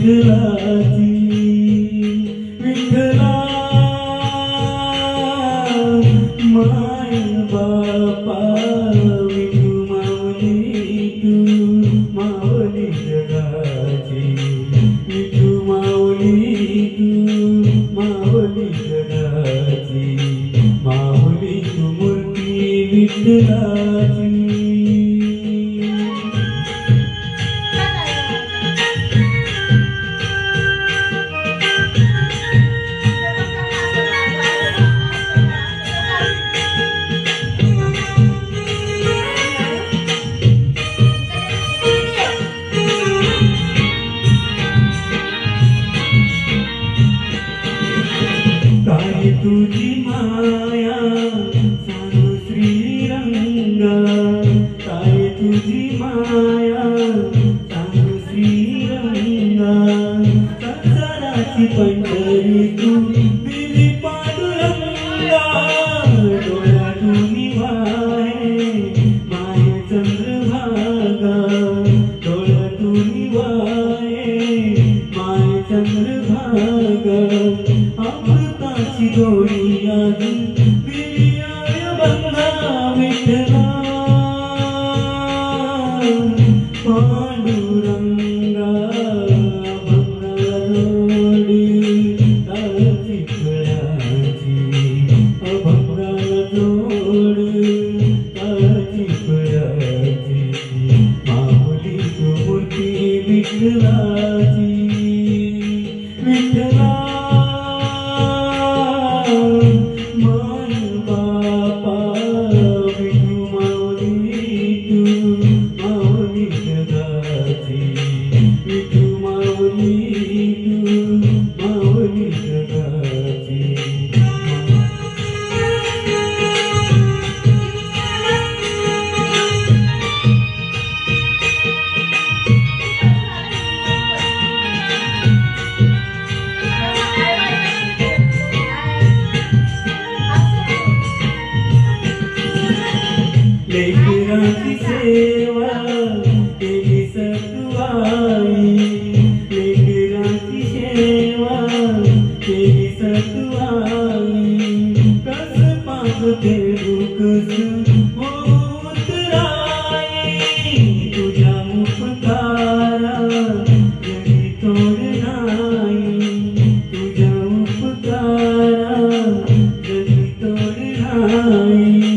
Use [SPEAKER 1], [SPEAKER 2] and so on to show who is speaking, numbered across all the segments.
[SPEAKER 1] विठ्ठलाची विठ्ठला माय बापा विठू माऊली तू माऊली जगाची विठू माऊली तू माऊली जगाची माऊली तू मूर्ती विठ्ठलाची काय तुझी माया सांगू श्रीरंगा काय तुझी माया सांगू श्रीरंगा संसाराची पंढरी तू दिली पांडुरंगा डोळ्यातून वाहे माय चंद्रभागा डोळ्यातून वाहे माय चंद्रभागा अमृताची गोडी अजून प्रियाय बंधा विठ्ठला पांडुरंगा अभंगाला जोडी ताळची फळाची अभंगाला जोडी ताळची फळाची माऊली तू मूर्ती विठ्ठलाची विठ्ठला माय बापा विठू माऊली तू माऊली जगाची विठू माऊली तू माऊली जगाची लेकरांची सेवा केली सतुआई लेकरांची सेवा केली सतुआई कस पागते दुखस होत राई तुझ्या उपकारा जगी तोड नाही तुझ्या उपकारा जगी तोड नाही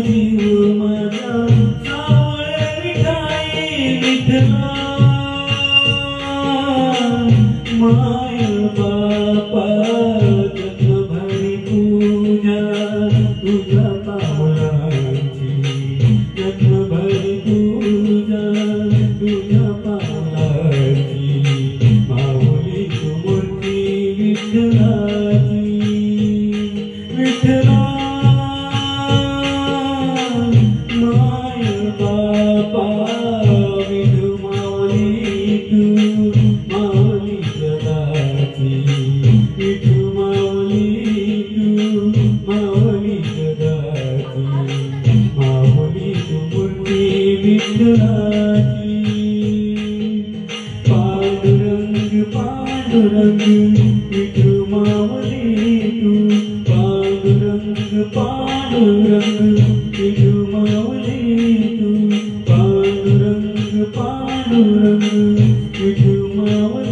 [SPEAKER 1] जीव माझा सावळे विठाई विठ्ठला माय बापा जगभरी पूजा तुझ्या पावलाची जगभरी पूजा तुझ्या पावलाची माऊली तू मूर्ती विठ्ठलाची विठ्ठला माय बापा विठू माऊली तू माऊली जगाची विठू माऊली तू माऊली जगाची माऊली तू मूर्ती विठ्ठलाची पांडुरंग पांडुरंग विठू माऊली तू पांडुरंग पांडुरंग विठू माऊली तू पांडुरंग पांडुरंग विठू माऊली